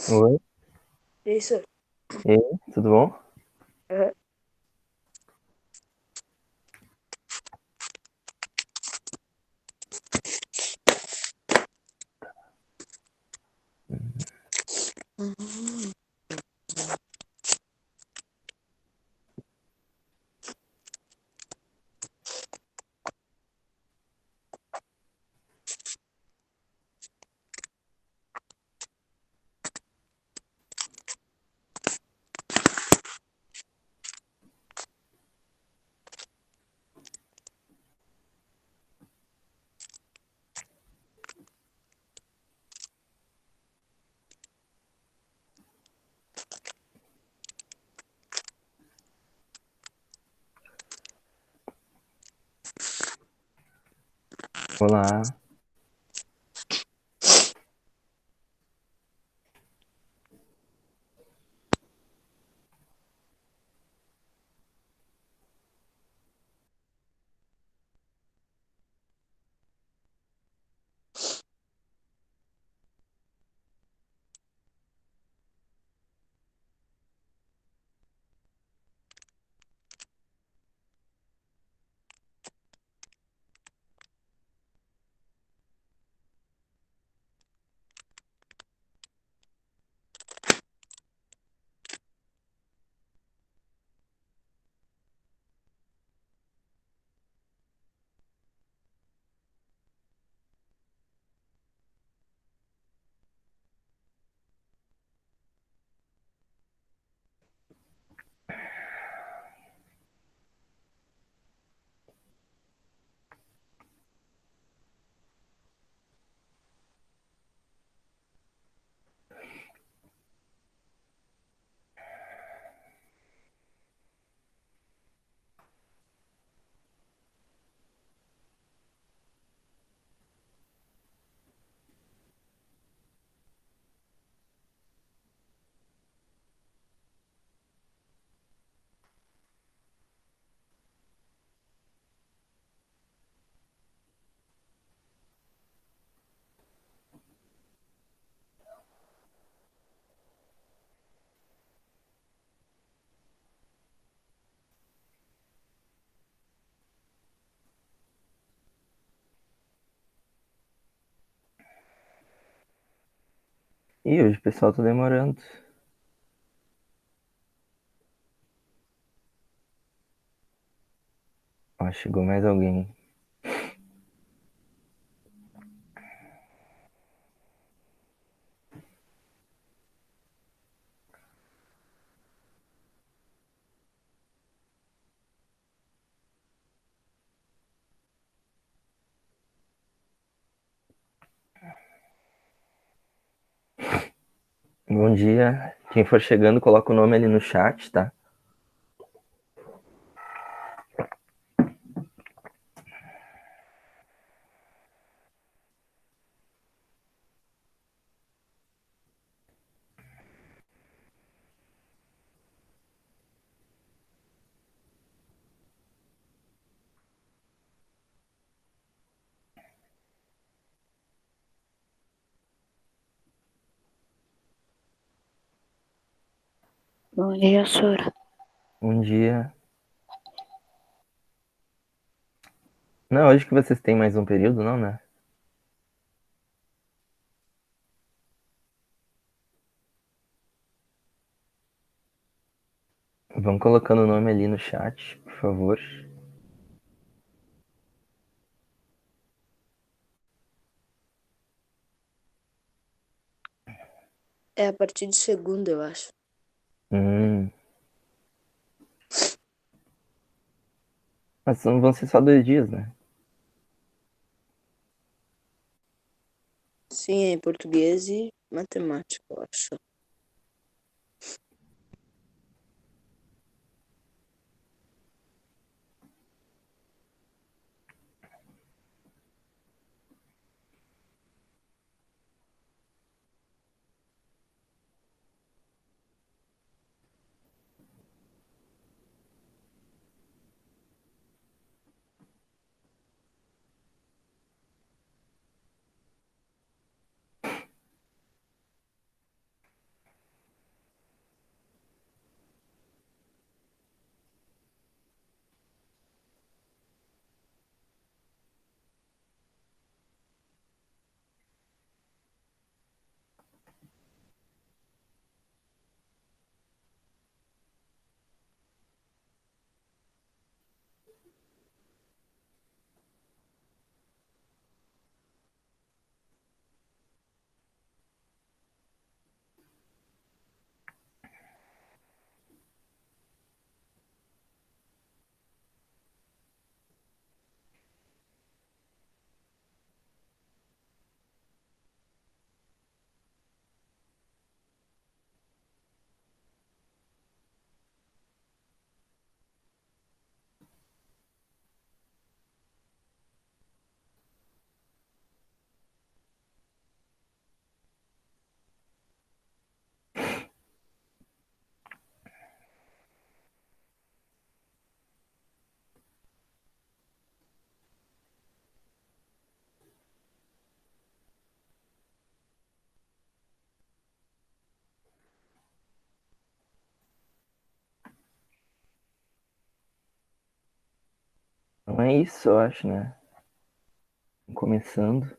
Oi, Isso. e aí, tudo bom? Aham. Olá. Ih, hoje o pessoal tá demorando. Ó, chegou mais alguém. Bom dia. Quem for chegando, coloca o nome ali no chat, tá? Bom dia, Sora. Bom dia. Não, hoje que vocês têm mais um período, não, né? Vão colocando o nome ali no chat, por favor. É a partir de segunda, eu acho. Hum. Mas vão ser só 2 dias, né? Sim, é em português e matemática, eu acho. Então é isso, eu acho, né? Começando.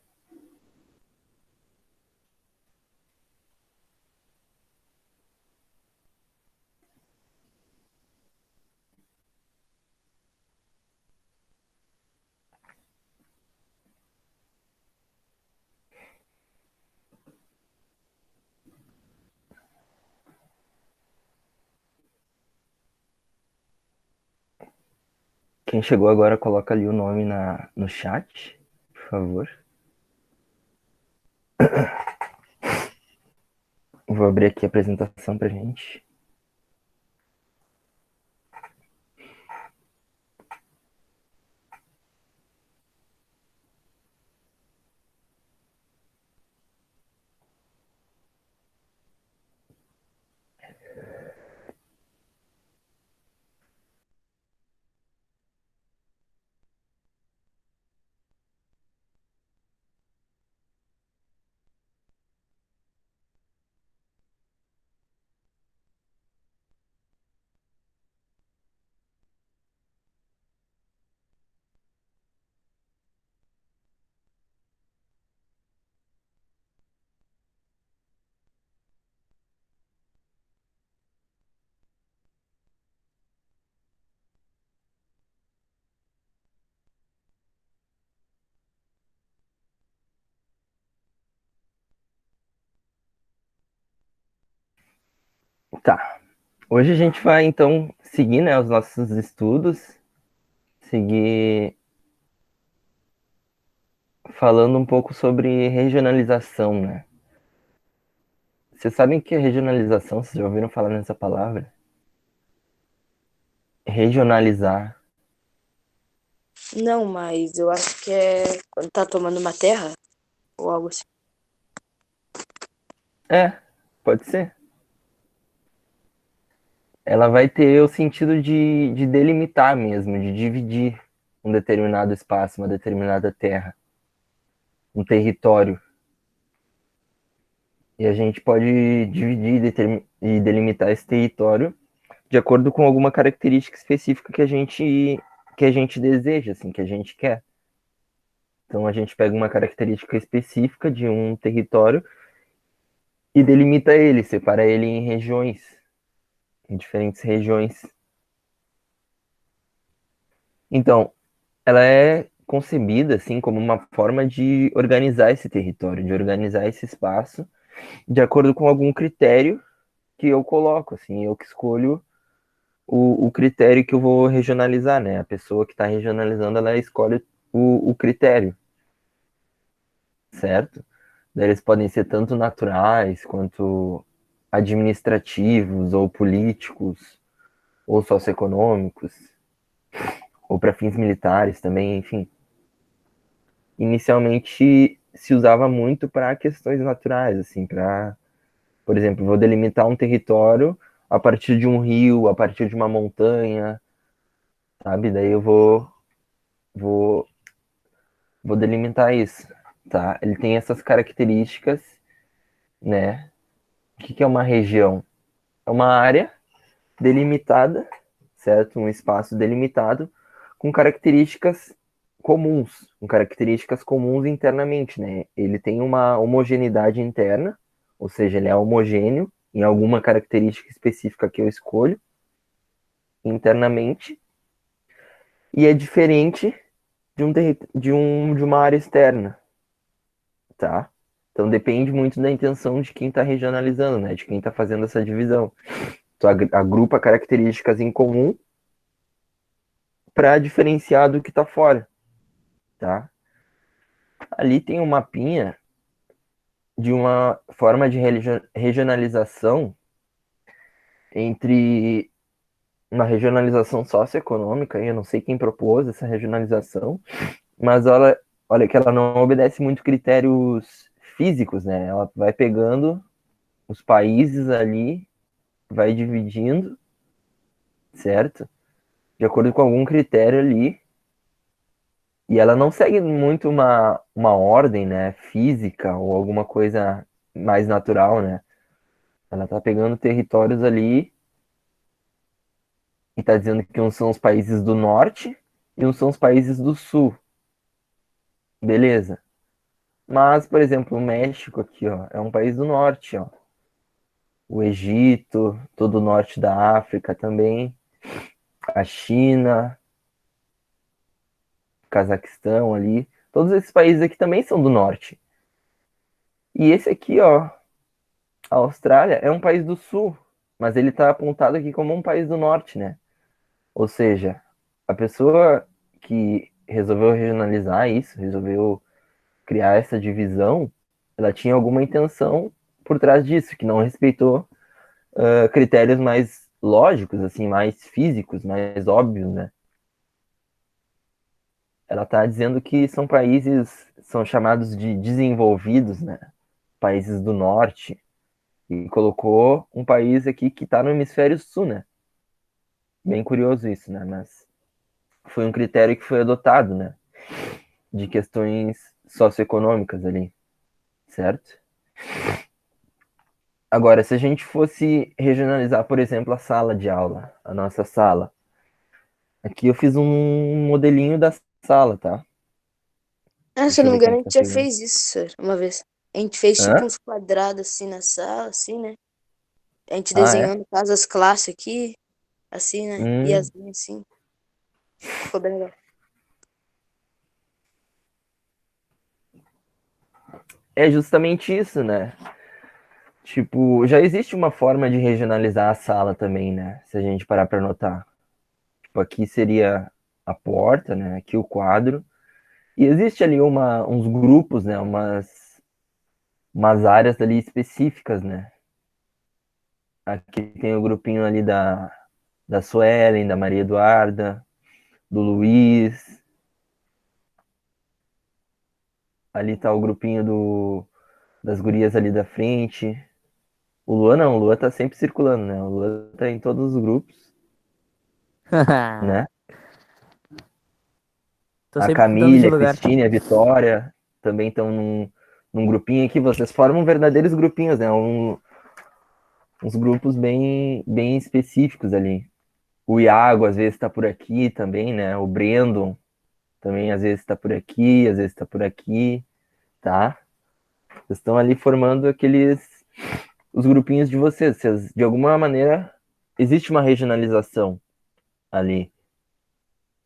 Quem chegou agora, coloca ali o nome no chat, por favor. Vou abrir aqui a apresentação pra gente. Tá. Hoje a gente vai, então, seguir, né, os nossos estudos, seguir falando um pouco sobre regionalização, né? Vocês sabem o que é regionalização? Vocês já ouviram falar nessa palavra? Regionalizar. Não, mas eu acho que é quando tá tomando uma terra ou algo assim. É, pode ser. Ela vai ter o sentido de delimitar mesmo, de dividir um determinado espaço, uma determinada terra, um território. E a gente pode dividir e delimitar esse território de acordo com alguma característica específica que a gente deseja, assim, que a gente quer. Então a gente pega uma característica específica de um território e delimita ele, separa ele em regiões, em diferentes regiões. Então, ela é concebida assim como uma forma de organizar esse território, de organizar esse espaço, de acordo com algum critério que eu coloco, assim, eu que escolho o critério que eu vou regionalizar, né? A pessoa que está regionalizando, ela escolhe o critério, certo? Daí eles podem ser tanto naturais quanto administrativos ou políticos ou socioeconômicos ou para fins militares também, enfim. Inicialmente se usava muito para questões naturais, assim, para, por exemplo, vou delimitar um território a partir de um rio, a partir de uma montanha, sabe? Daí eu vou, vou delimitar isso, tá? Ele tem essas características, né? O que é uma região? É uma área delimitada, certo? Um espaço delimitado com características comuns internamente, né? Ele tem uma homogeneidade interna, ou seja, ele é homogêneo em alguma característica específica que eu escolho internamente e é diferente de uma área externa, tá? Então depende muito da intenção de quem está regionalizando, né? De quem está fazendo essa divisão. Tu agrupa características em comum para diferenciar do que está fora, tá? Ali tem um mapinha de uma forma de regionalização entre uma regionalização socioeconômica, eu não sei quem propôs essa regionalização, mas olha que ela não obedece muito critérios físicos, né? Ela vai pegando os países ali, vai dividindo, certo? De acordo com algum critério ali, e ela não segue muito uma ordem, né, física ou alguma coisa mais natural, né? Ela tá pegando territórios ali e tá dizendo que uns são os países do norte e uns são os países do sul. Beleza. Mas, por exemplo, o México aqui, ó, é um país do norte, ó. O Egito, todo o norte da África também, a China, Cazaquistão ali, todos esses países aqui também são do norte. E esse aqui, ó, a Austrália é um país do sul, mas ele tá apontado aqui como um país do norte, né? Ou seja, a pessoa que resolveu regionalizar isso, resolveu criar essa divisão, ela tinha alguma intenção por trás disso, que não respeitou critérios mais lógicos, assim, mais físicos, mais óbvios, né? Ela está dizendo que são países, são chamados de desenvolvidos, né? Países do norte, e colocou um país aqui que está no hemisfério sul, né? Bem curioso isso, né? Mas foi um critério que foi adotado, né? De questões socioeconômicas ali, certo? Agora, se a gente fosse regionalizar, por exemplo, a sala de aula, a nossa sala, aqui eu fiz um modelinho da sala, tá? Ah, se eu Deixa eu não me ver quem engano, a que gente tá já pegando. fez isso, Sir, uma vez. A gente fez tipo Hã? uns quadrados assim na sala, assim, né? A gente Ah, é? desenhou, no caso, as classes aqui, assim, né? E Hum, as linhas assim. Ficou bem legal. é justamente isso, né? Tipo, já existe uma forma de regionalizar a sala também, né? Se a gente parar para notar. Tipo, aqui seria a porta, né? Aqui o quadro. E existe ali uns grupos, né? Umas áreas ali específicas, né? Aqui tem o grupinho ali da Suelen, da Maria Eduarda, do Luiz. Ali tá o grupinho das gurias ali da frente. O Luan não, o Luan tá sempre circulando, né? O Luan tá em todos os grupos, né? Tô A sempre mudando de Camille, a lugar. Cristina, a Vitória também estão num grupinho aqui. Vocês formam verdadeiros grupinhos, né? Uns grupos bem específicos ali. O Iago às vezes está por aqui também, né? O Brandon também às vezes está por aqui, às vezes está por aqui, tá? Vocês estão ali formando os grupinhos de vocês. Vocês, de alguma maneira, existe uma regionalização ali.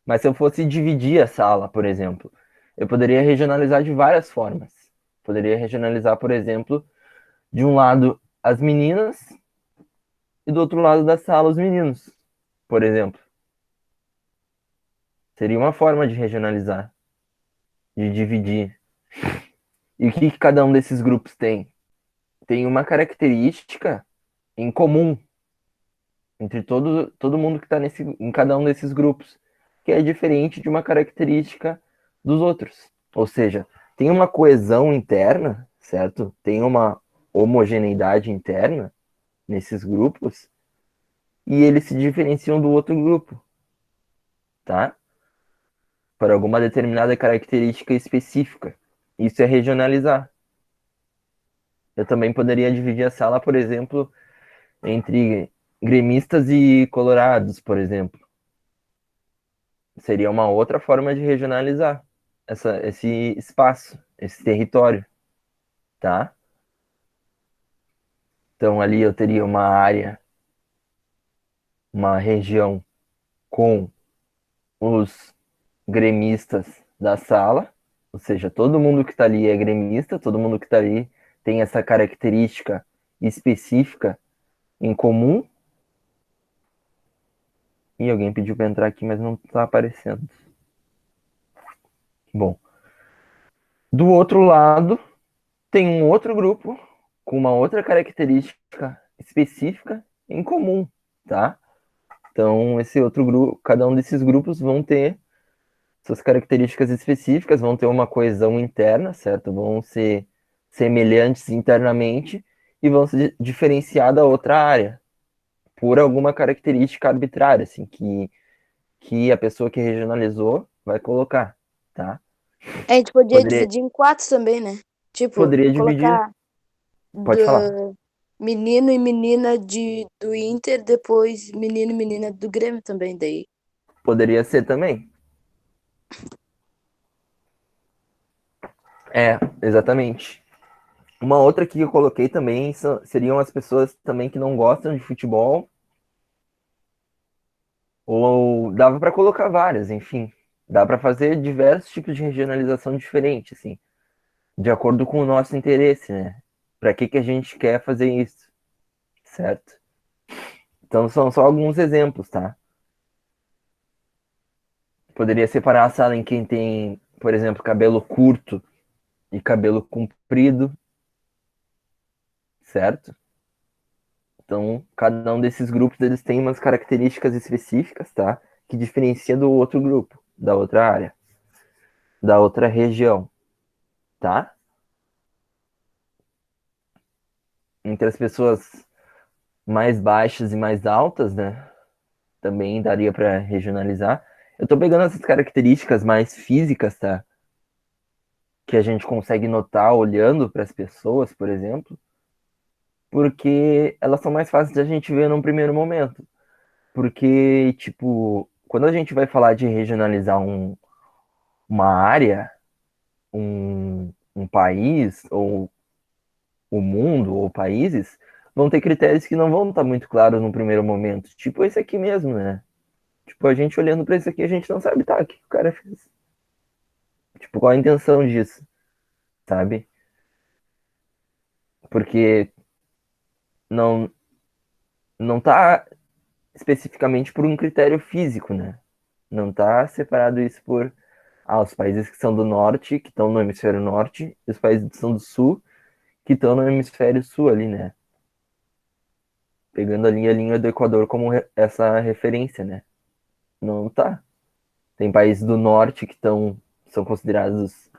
Mas se eu fosse dividir a sala, por exemplo, eu poderia regionalizar de várias formas. Poderia regionalizar, por exemplo, de um lado as meninas e do outro lado da sala os meninos, por exemplo. Seria uma forma de regionalizar, de dividir. E o que cada um desses grupos tem? Tem uma característica em comum entre todo mundo que está em cada um desses grupos, que é diferente de uma característica dos outros. Ou seja, tem uma coesão interna, certo? Tem uma homogeneidade interna nesses grupos e eles se diferenciam do outro grupo, tá? Por alguma determinada característica específica. Isso é regionalizar. Eu também poderia dividir a sala, por exemplo, entre gremistas e colorados, por exemplo. Seria uma outra forma de regionalizar esse espaço, esse território, tá? Então ali eu teria uma área, uma região com os gremistas da sala, ou seja, todo mundo que está ali é gremista, todo mundo que está ali tem essa característica específica em comum. E alguém pediu para entrar aqui, mas não está aparecendo. Bom, do outro lado tem um outro grupo com uma outra característica específica em comum, tá? Então, esse outro grupo, cada um desses grupos vão ter suas características específicas, vão ter uma coesão interna, certo? Vão ser semelhantes internamente e vão se diferenciar da outra área por alguma característica arbitrária, assim, que a pessoa que regionalizou vai colocar, tá? A gente podia Poderia, dividir em quatro também, né? Tipo, poderia dividir, colocar pode falar. menino e menina do Inter, depois menino e menina do Grêmio também, daí. Poderia ser também. É, exatamente. Uma outra que eu coloquei também seriam as pessoas também que não gostam de futebol, ou dava para colocar várias, enfim. Dá para fazer diversos tipos de regionalização diferente, assim, de acordo com o nosso interesse, né? Para que a gente quer fazer isso, certo? Então são só alguns exemplos, tá? Poderia separar a sala em quem tem, por exemplo, cabelo curto e cabelo comprido, certo? Então, cada um desses grupos eles tem umas características específicas, tá? Que diferencia do outro grupo, da outra área, da outra região, tá? Entre as pessoas mais baixas e mais altas, né? Também daria para regionalizar. Eu tô pegando essas características mais físicas, tá? Que a gente consegue notar olhando para as pessoas, por exemplo, porque elas são mais fáceis de a gente ver num primeiro momento. Porque, tipo, quando a gente vai falar de regionalizar uma área, um país, ou o mundo, ou países, vão ter critérios que não vão estar muito claros no primeiro momento. Tipo esse aqui mesmo, né? Tipo, a gente olhando para esse aqui, a gente não sabe, tá, o que o cara fez? Tipo, qual a intenção disso, sabe? Porque não, não tá especificamente por um critério físico, né? Não tá separado isso por os países que são do norte, que estão no hemisfério norte, e os países que são do sul, que estão no hemisfério sul ali, né? Pegando ali a linha do Equador como essa referência, né? Não tá. Tem países do norte que são considerados.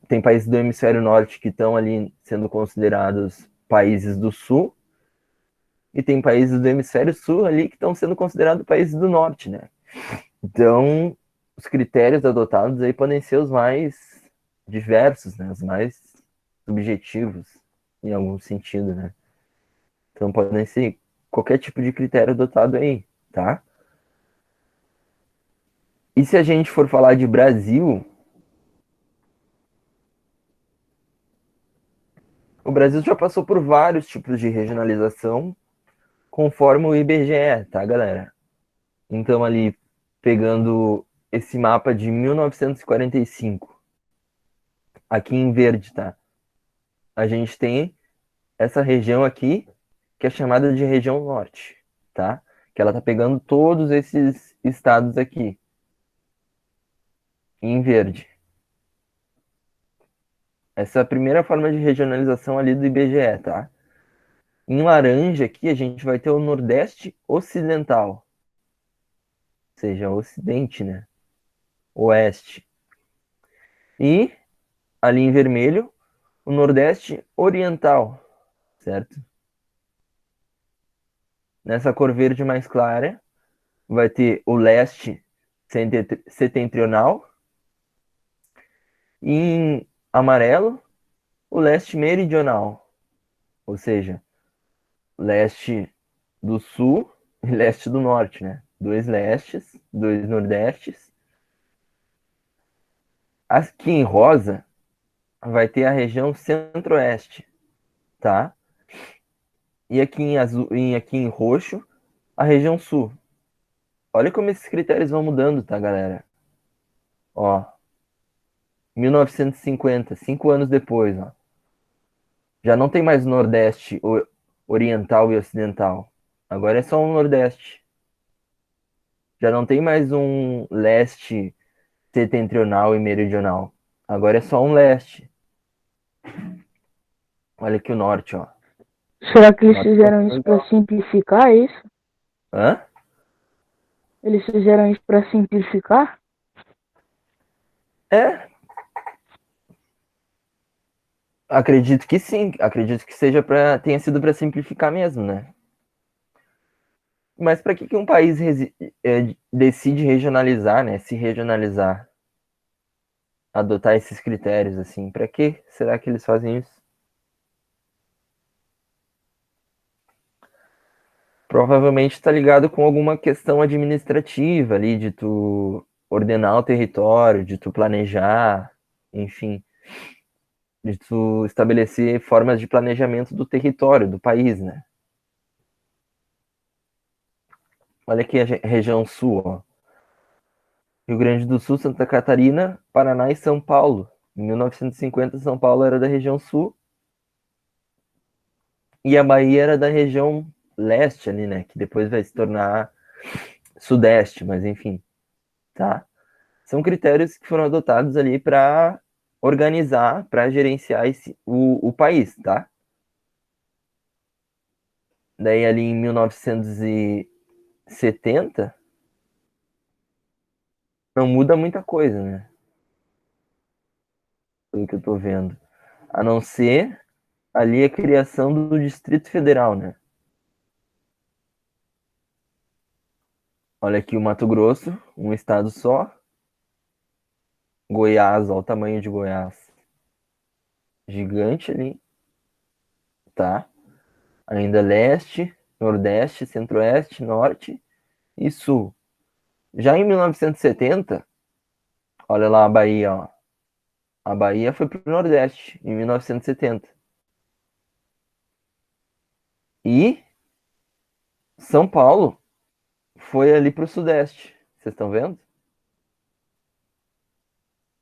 Tem países do hemisfério norte que estão ali sendo considerados países do sul, e tem países do hemisfério sul ali que estão sendo considerados países do norte, né? Então, os critérios adotados aí podem ser os mais diversos, né? Os mais subjetivos, em algum sentido, né? Então, podem ser qualquer tipo de critério adotado aí, tá? E se a gente for falar de Brasil, o Brasil já passou por vários tipos de regionalização, conforme o IBGE, tá, galera? Então, ali, pegando esse mapa de 1945, aqui em verde, tá? A gente tem essa região aqui, que é chamada de região norte, tá? Que ela tá pegando todos esses estados aqui, em verde. Essa é a primeira forma de regionalização ali do IBGE, tá? Em laranja aqui, a gente vai ter o Nordeste Ocidental, ou seja, Ocidente, né? Oeste. E ali em vermelho, o Nordeste Oriental, certo? Nessa cor verde mais clara, vai ter o Leste Setentrional. E em amarelo, o Leste Meridional, ou seja, Leste do Sul e Leste do Norte, né? Dois lestes, dois nordestes. Aqui em rosa, vai ter a região Centro-Oeste, tá? E aqui em azul, aqui em roxo, a região sul. Olha como esses critérios vão mudando, tá, galera? Ó, 1950, 5 anos depois, ó. Já não tem mais Nordeste Oriental e Ocidental. Agora é só um Nordeste. Já não tem mais um Leste Setentrional e Meridional. Agora é só um Leste. Olha aqui o Norte, ó. Será que eles Norte fizeram isso para simplificar isso? Hã? Eles fizeram isso para simplificar? É, acredito que sim. Acredito que tenha sido para simplificar mesmo, né? Mas para que um país decide regionalizar, né? Se regionalizar, adotar esses critérios assim? Para que será que eles fazem isso? Provavelmente está ligado com alguma questão administrativa ali de tu ordenar o território, de tu planejar, enfim, de tu estabelecer formas de planejamento do território, do país, né? Olha aqui a região sul, ó. Rio Grande do Sul, Santa Catarina, Paraná e São Paulo. Em 1950, São Paulo era da região sul e a Bahia era da região leste ali, né? Que depois vai se tornar sudeste, mas enfim, tá? São critérios que foram adotados ali para organizar, para gerenciar o país, tá? Daí ali em 1970 não muda muita coisa, né? Pelo que eu tô vendo. A não ser ali a criação do Distrito Federal, né? Olha aqui o Mato Grosso, um estado só. Goiás, olha o tamanho de Goiás. Gigante ali, tá? Ainda leste, nordeste, centro-oeste, norte e sul. Já em 1970, olha lá a Bahia, ó. A Bahia foi pro nordeste em 1970. E São Paulo foi ali pro sudeste. Vocês estão vendo?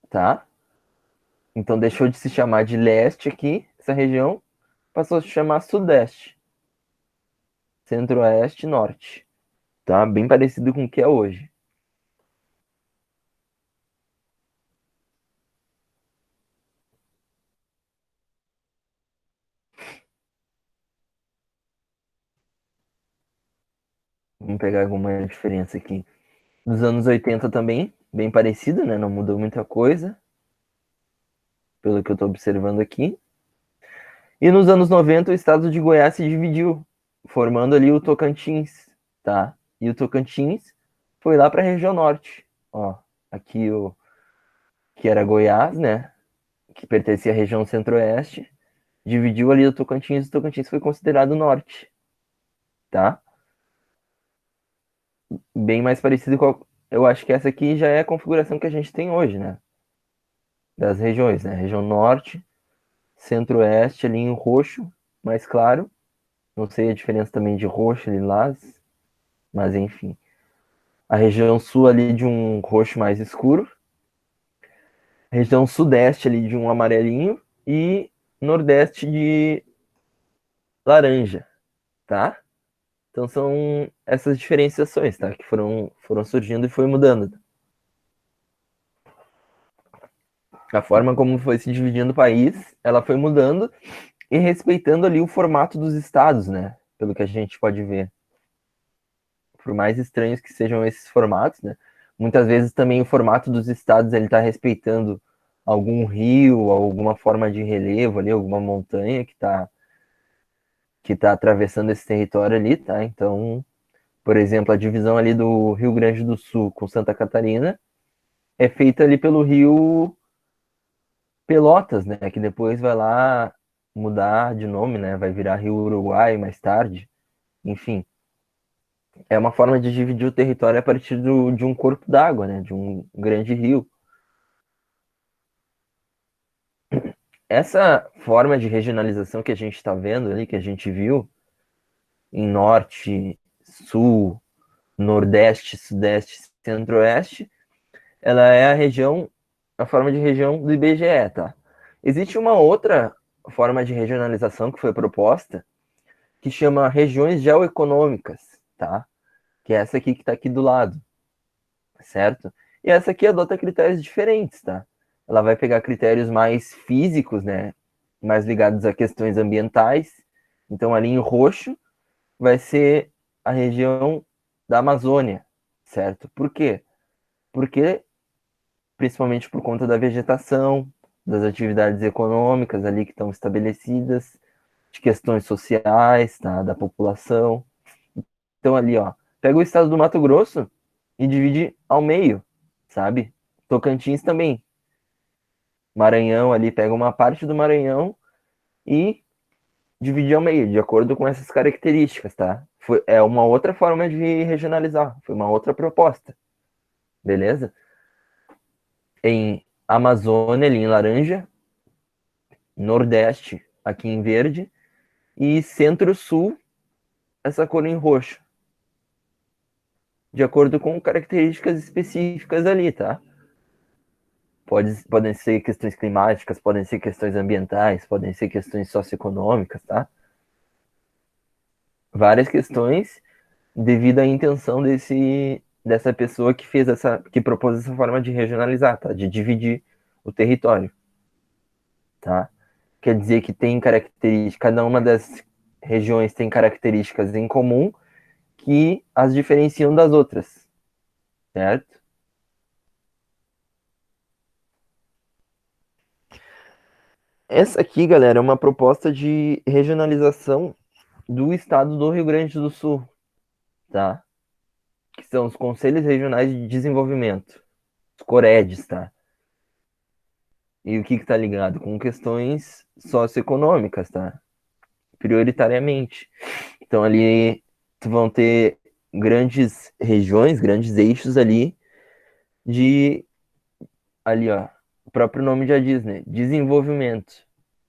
Tá? Então deixou de se chamar de leste aqui, essa região, passou a se chamar sudeste, centro-oeste e norte. Tá? Bem parecido com o que é hoje. Vamos pegar alguma diferença aqui. Nos anos 80 também, bem parecido, né? Não mudou muita coisa, pelo que eu estou observando aqui. E nos anos 90 o estado de Goiás se dividiu, formando ali o Tocantins, tá? E o Tocantins foi lá para a região norte. Ó, aqui o que era Goiás, né? Que pertencia à região centro-oeste, dividiu ali o Tocantins foi considerado norte, tá? Bem mais parecido com eu acho que essa aqui já é a configuração que a gente tem hoje, né? Das regiões, né? Região norte, centro-oeste ali em roxo, mais claro. Não sei a diferença também de roxo e lilás, mas enfim. A região sul ali de um roxo mais escuro. Região sudeste ali de um amarelinho e nordeste de laranja, tá? Então são essas diferenciações, tá? Que foram surgindo e foi mudando. A forma como foi se dividindo o país, ela foi mudando e respeitando ali o formato dos estados, né? Pelo que a gente pode ver. Por mais estranhos que sejam esses formatos, né? Muitas vezes também o formato dos estados ele está respeitando algum rio, alguma forma de relevo ali, alguma montanha que tá atravessando esse território ali, tá? Então, por exemplo, a divisão ali do Rio Grande do Sul com Santa Catarina é feita ali pelo rio Pelotas, né? Que depois vai lá mudar de nome, né? Vai virar Rio Uruguai mais tarde. Enfim, é uma forma de dividir o território a partir de um corpo d'água, né? De um grande rio. Essa forma de regionalização que a gente está vendo ali, que a gente viu em norte, sul, nordeste, sudeste, centro-oeste, ela é a forma de região do IBGE, tá? Existe uma outra forma de regionalização que foi proposta, que chama regiões geoeconômicas, tá? Que é essa aqui que está aqui do lado, certo? E essa aqui adota critérios diferentes, tá? Ela vai pegar critérios mais físicos, né? Mais ligados a questões ambientais. Então, ali em roxo, vai ser a região da Amazônia, certo? Por quê? Porque, principalmente por conta da vegetação, das atividades econômicas ali que estão estabelecidas, de questões sociais, tá? Da população. Então, ali, ó, pega o estado do Mato Grosso e divide ao meio, sabe? Tocantins também. Maranhão ali, pega uma parte do Maranhão e divide ao meio, de acordo com essas características, tá? É uma outra forma de regionalizar, foi uma outra proposta, beleza? em Amazônia, ali em laranja, Nordeste, aqui em verde, e Centro-Sul, essa cor em roxo, de acordo com características específicas ali, tá? Podem ser questões climáticas, podem ser questões ambientais, podem ser questões socioeconômicas, tá? Várias questões devido à intenção dessa pessoa que propôs essa forma de regionalizar, tá? De dividir o território, tá? Quer dizer que tem características, cada uma das regiões tem características em comum que as diferenciam das outras, certo? Essa aqui, galera, é uma proposta de regionalização do estado do Rio Grande do Sul, tá? Que são os Conselhos Regionais de Desenvolvimento, os COREDs, tá? E o que tá ligado? Com questões socioeconômicas, tá? Prioritariamente. Então ali vão ter grandes regiões, grandes eixos ali de ali, ó, o próprio nome já diz, né? Desenvolvimento,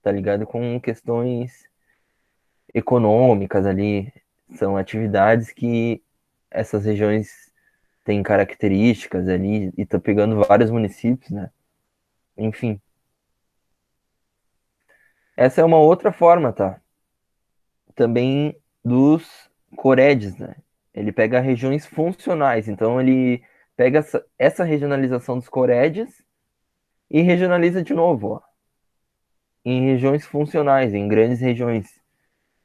tá ligado? Com questões econômicas ali, são atividades que essas regiões têm características ali e tá pegando vários municípios, né? Enfim, essa é uma outra forma, tá? Também dos COREDs, né? Ele pega regiões funcionais, então ele pega essa regionalização dos COREDs e regionaliza de novo, ó, em regiões funcionais, em grandes regiões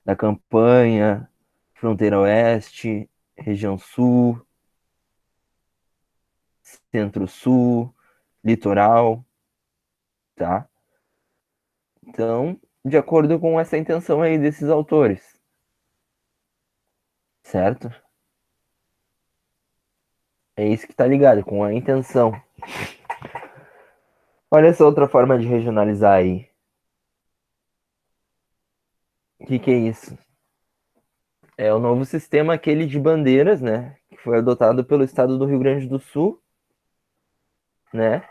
da campanha, fronteira oeste, região sul, centro-sul, litoral, tá? Então, de acordo com essa intenção aí desses autores, certo? É isso que tá ligado, com a intenção. Olha essa outra forma de regionalizar aí. O que é isso? É o novo sistema aquele de bandeiras, né? Que foi adotado pelo estado do Rio Grande do Sul, né?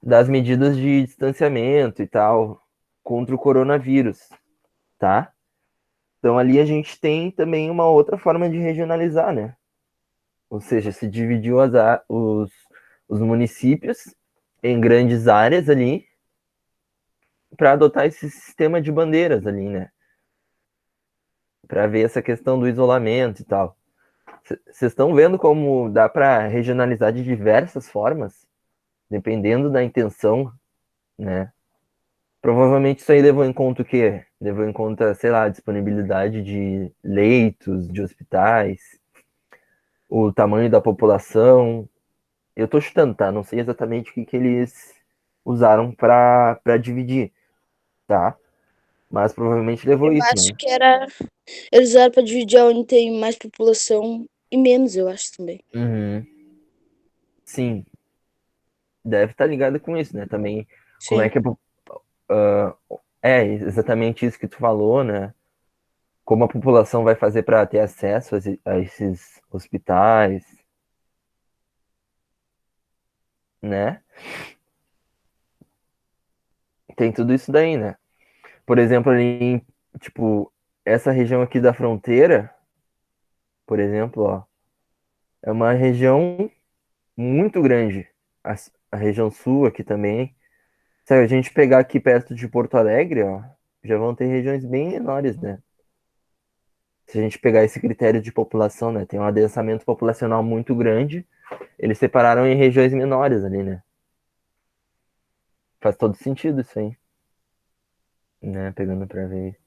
Das medidas de distanciamento e tal contra o coronavírus, tá? Então ali a gente tem também uma outra forma de regionalizar, né? Ou seja, se dividiu os municípios em grandes áreas ali para adotar esse sistema de bandeiras ali, né? Para ver essa questão do isolamento e tal. Vocês estão vendo como dá para regionalizar de diversas formas, dependendo da intenção, né? Provavelmente isso aí levou em conta o quê? Levou em conta, sei lá, a disponibilidade de leitos, de hospitais, o tamanho da população. Eu tô chutando, tá? Não sei exatamente o que eles usaram para dividir, tá? Mas provavelmente levou Eu isso, acho né? que era. Eles usaram pra dividir onde tem mais população e menos, eu acho também. Uhum. Sim, deve estar ligado com isso, né? Também, como é Sim. que ah, é exatamente isso que tu falou, né? Como a população vai fazer para ter acesso a esses hospitais, né? Tem tudo isso daí, né? Por exemplo, tipo, essa região aqui da fronteira, por exemplo, ó, é uma região muito grande. A região sul aqui também. Se a gente pegar aqui perto de Porto Alegre, ó, já vão ter regiões bem menores, né? Se a gente pegar esse critério de população, né? Tem um adensamento populacional muito grande. Eles separaram em regiões menores ali, né? Faz todo sentido isso aí, né? Pegando pra ver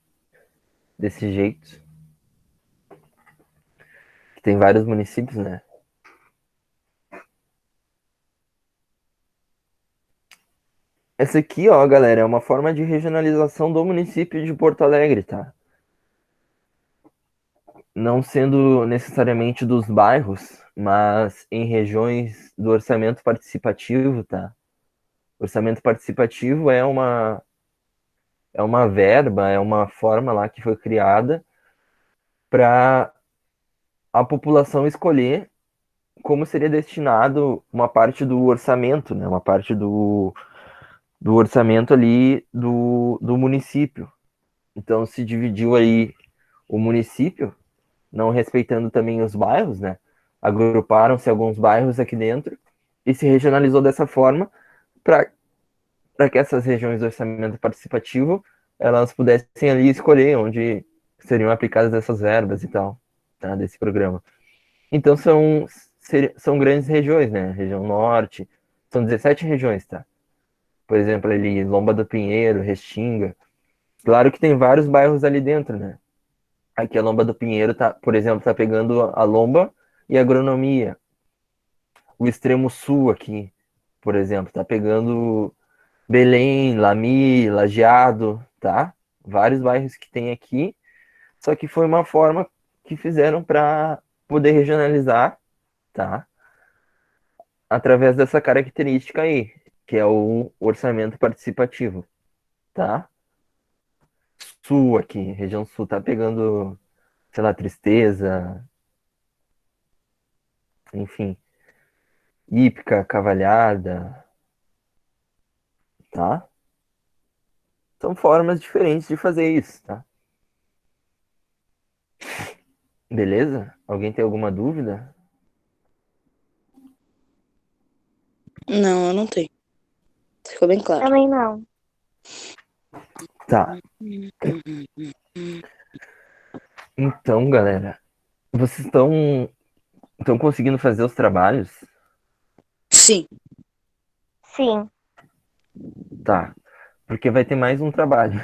desse jeito. Tem vários municípios, né? Essa aqui, ó, galera, é uma forma de regionalização do município de Porto Alegre, tá? Não sendo necessariamente dos bairros, mas em regiões do orçamento participativo, tá? Orçamento participativo é uma verba, é uma forma lá que foi criada para a população escolher como seria destinado uma parte do orçamento, né? Uma parte do orçamento ali do município. Então se dividiu aí o município, não respeitando também os bairros, né? Agruparam-se alguns bairros aqui dentro e se regionalizou dessa forma para que essas regiões do orçamento participativo elas pudessem ali escolher onde seriam aplicadas essas verbas e tal, tá? Desse programa. Então são grandes regiões, né? Região Norte, são 17 regiões, tá? Por exemplo, ali Lomba do Pinheiro, Restinga. Claro que tem vários bairros ali dentro, né? Aqui a Lomba do Pinheiro tá, por exemplo, tá pegando a Lomba e a Agronomia. O extremo sul aqui, por exemplo, tá pegando Belém, Lami, Lajeado, tá? Vários bairros que tem aqui, só que foi uma forma que fizeram para poder regionalizar, tá? Através dessa característica aí, que é o orçamento participativo, tá? Sul aqui, região sul, tá pegando, sei lá, Tristeza, enfim, Ípica, Cavalhada, tá? São formas diferentes de fazer isso, tá? Beleza? Alguém tem alguma dúvida? Não, eu não tenho. Ficou bem claro. Também não. Tá. Então, galera, vocês estão conseguindo fazer os trabalhos? Sim. Sim. Tá. Porque vai ter mais um trabalho.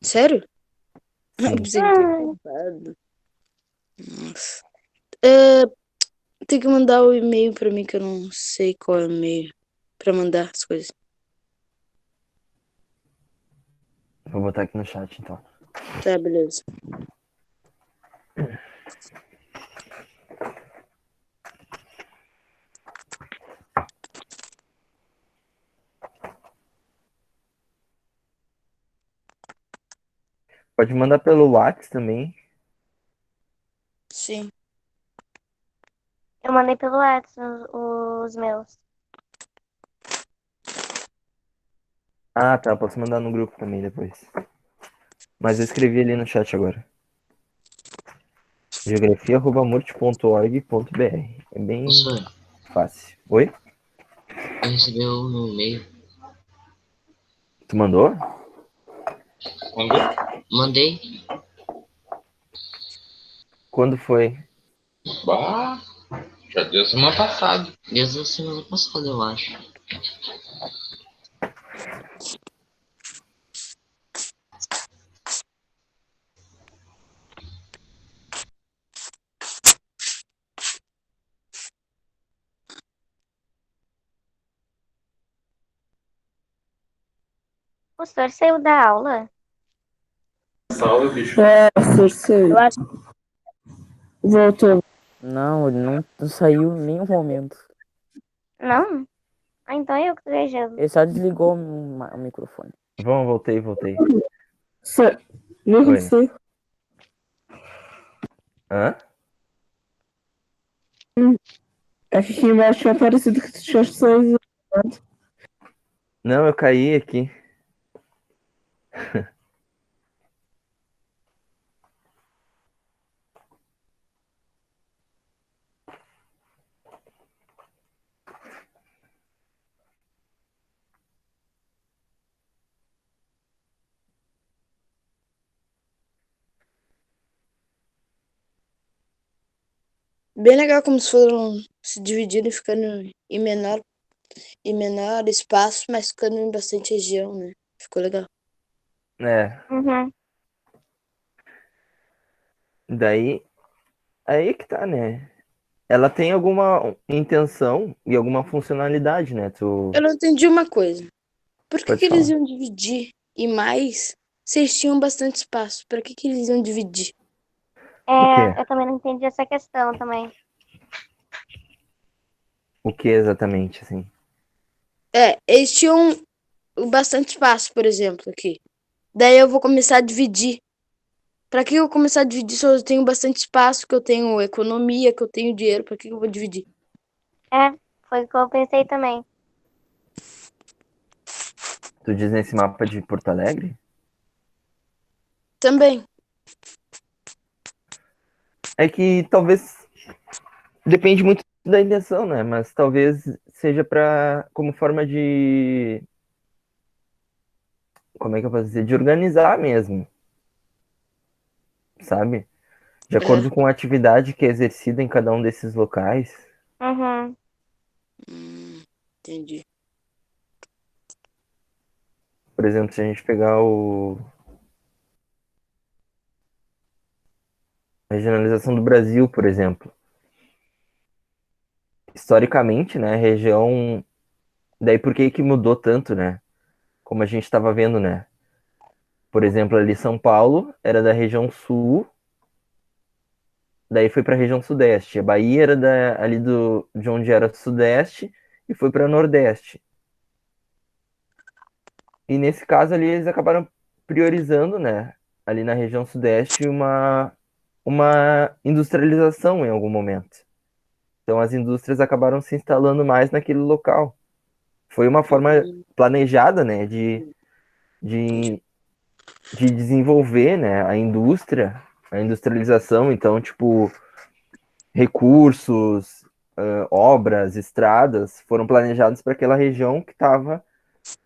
Sério? Eu Sim. pensei que tinha acabado. Nossa. É, tem que mandar o e-mail pra mim, que eu não sei qual é o e-mail pra mandar as coisas. Vou botar aqui no chat, então. Tá, beleza. Pode mandar pelo WhatsApp também. Sim. Eu mandei pelo WhatsApp os meus. Ah, tá. Posso mandar no grupo também depois. Mas eu escrevi ali no chat agora. geografia@murti.org.br. É bem Professor, fácil. Oi? eu recebi um e-mail. Tu mandou? Mandei. Quando foi? Bah, já deu semana passada. Desde a semana passada, eu acho. O senhor saiu da aula? Salve, bicho. Sei. Eu acho Voltou. Não, ele não saiu em nenhum momento. Não? Ah, então eu que tô Jesus. Ele só desligou o microfone. Vamos, voltei. Não Oi. sei. Hã? Aqui embaixo tinha aparecido que tu tinha saído. Não, eu caí aqui. bem legal como se foram se dividindo e ficando em menor espaço, mas ficando em bastante região, né? Ficou legal. É. Uhum. Daí, aí que tá, né? Ela tem alguma intenção e alguma funcionalidade, né? Tu Eu não entendi uma coisa. Por que pode eles falar. iam dividir e mais se eles tinham bastante espaço? Pra que eles iam dividir? O quê? Eu também não entendi essa questão também. O que exatamente, assim? Eles tinham bastante espaço, por exemplo, aqui. Daí eu vou começar a dividir. Pra que eu começar a dividir se eu tenho bastante espaço, que eu tenho economia, que eu tenho dinheiro? Pra que eu vou dividir? É, foi o que eu pensei também. Tu diz nesse mapa de Porto Alegre? Também. É que talvez depende muito da intenção, né? Mas talvez seja para como forma de, como é que eu posso dizer, de organizar mesmo, sabe? De acordo com a atividade que é exercida em cada um desses locais. Uhum. Entendi. Por exemplo, se a gente pegar a regionalização do Brasil, por exemplo, historicamente, né, a região, daí por que que mudou tanto, né? Como a gente estava vendo, né? Por exemplo, ali São Paulo era da região sul, daí foi para a região sudeste. A Bahia era ali de onde era sudeste e foi para nordeste. E nesse caso ali eles acabaram priorizando, né, ali na região sudeste uma industrialização em algum momento. Então as indústrias acabaram se instalando mais naquele local. Foi uma forma planejada, né, de, de desenvolver, né, a indústria, a industrialização. Então, tipo, recursos, obras, estradas foram planejados para aquela região que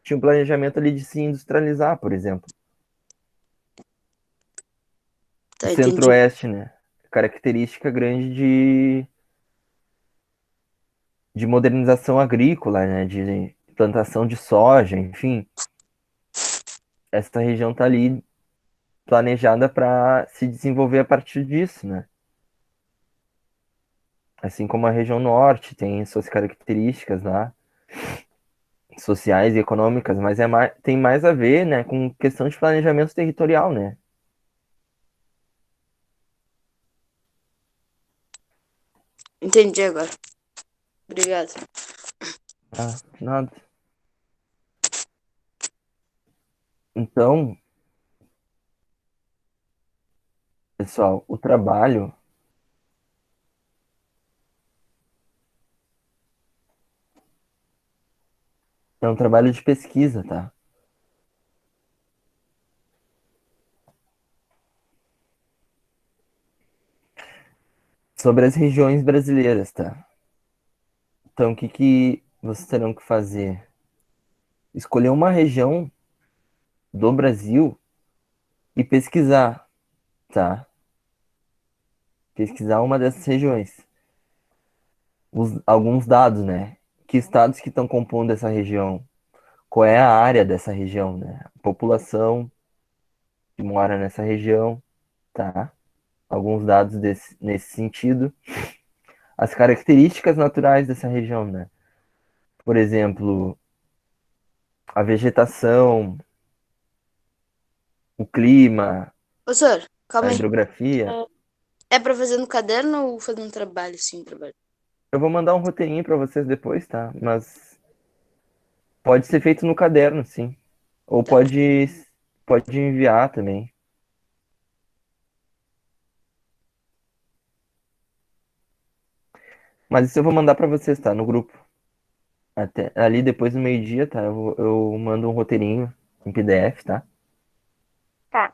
tinha um planejamento ali de se industrializar, por exemplo. O Tá, entendi. Centro-Oeste, né? Característica grande de modernização agrícola, né? De plantação de soja, enfim. Essa região está ali planejada para se desenvolver a partir disso, né? Assim como a região norte tem suas características lá, sociais e econômicas, mas tem mais a ver, né, com questão de planejamento territorial, né? Entendi agora. Obrigado. Ah, nada. Então, pessoal, o trabalho é um trabalho de pesquisa, tá? Sobre as regiões brasileiras, tá? Então, o que que vocês terão que fazer? Escolher uma região do Brasil e pesquisar, tá? Pesquisar uma dessas regiões. Alguns dados, né? Que estados que estão compondo essa região? Qual é a área dessa região, né? A população que mora nessa região, tá? Alguns dados nesse sentido. As características naturais dessa região, né? Por exemplo, a vegetação, o clima, Ô, senhor, calma a aí. hidrografia. É pra fazer no caderno ou fazer um trabalho, sim, trabalho? Eu vou mandar um roteirinho para vocês depois, tá? Mas pode ser feito no caderno, sim. Ou Tá. pode enviar também. Mas isso eu vou mandar para vocês, tá? No grupo. Até ali depois do meio-dia, tá? Eu mando um roteirinho em PDF, tá? Tá.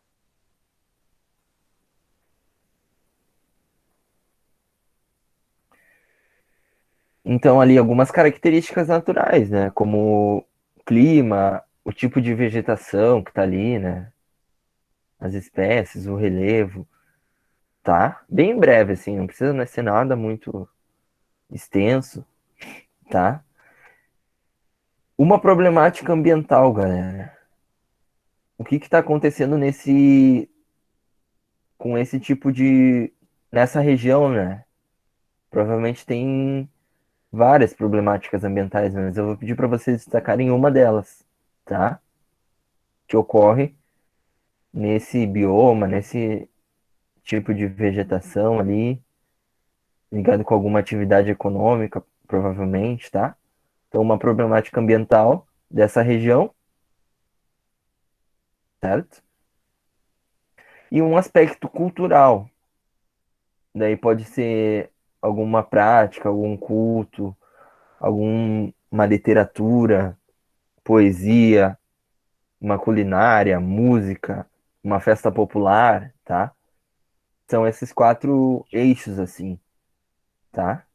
Então ali algumas características naturais, né? Como o clima, o tipo de vegetação que tá ali, né? As espécies, o relevo, tá? Bem breve, assim, não precisa, né, ser nada muito extenso, tá? Uma problemática ambiental, galera. O que está acontecendo com esse tipo nessa região, né? Provavelmente tem várias problemáticas ambientais, mas eu vou pedir para vocês destacarem uma delas, tá? Que ocorre nesse bioma, nesse tipo de vegetação ali, ligado com alguma atividade econômica, provavelmente, tá? Então, uma problemática ambiental dessa região, certo? E um aspecto cultural. Daí pode ser alguma prática, algum culto, alguma literatura, poesia, uma culinária, música, uma festa popular, tá? São esses 4 eixos, assim, tá?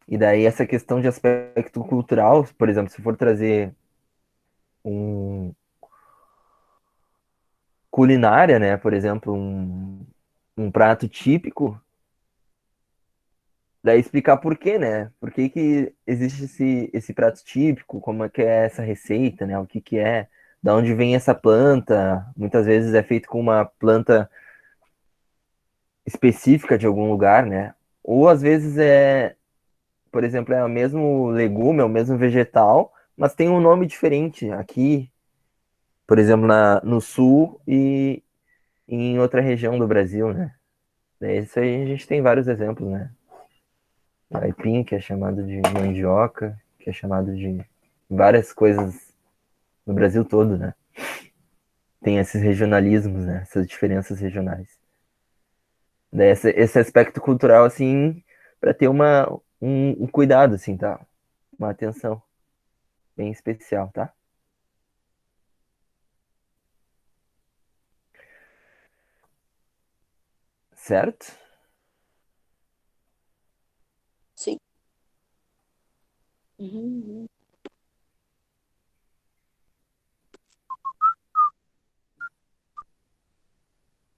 E daí essa questão de aspecto cultural, por exemplo, se for trazer um culinária, né? Por exemplo, um prato típico, daí explicar por quê, né? Por que que existe esse prato típico, como é que é essa receita, né? O que que é, da onde vem essa planta? Muitas vezes é feito com uma planta específica de algum lugar, né? Ou às vezes por exemplo, é o mesmo legume, é o mesmo vegetal, mas tem um nome diferente aqui, por exemplo, no sul e em outra região do Brasil, né? Isso aí a gente tem vários exemplos, né? Aipim, que é chamado de mandioca, que é chamado de várias coisas no Brasil todo, né? Tem esses regionalismos, né? Essas diferenças regionais. Daí esse aspecto cultural, assim, para ter um cuidado, assim, tá? Uma atenção bem especial, tá? Certo? Sim. Uhum.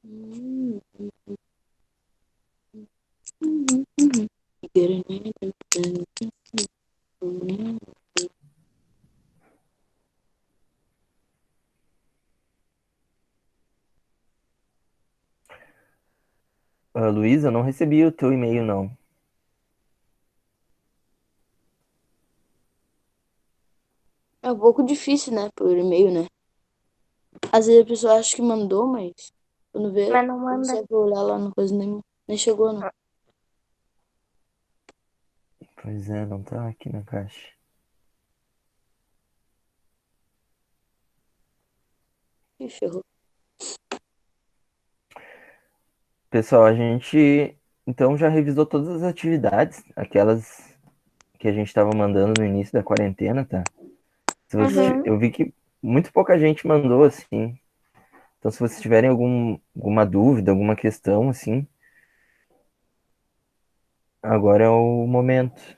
Uhum. Uhum. Luiz, eu não recebi o teu e-mail, não. É um pouco difícil, né? Por e-mail, né? Às vezes a pessoa acha que mandou, mas quando vê, Mas não não manda. consegue olhar lá no coisa nem chegou, não. Pois é, não tá aqui na caixa. Ih, ferrou. Pessoal, a gente então já revisou todas as atividades, aquelas que a gente estava mandando no início da quarentena, tá? Uhum. Eu vi que muito pouca gente mandou, assim. Então, se vocês tiverem alguma dúvida, alguma questão, assim, agora é o momento.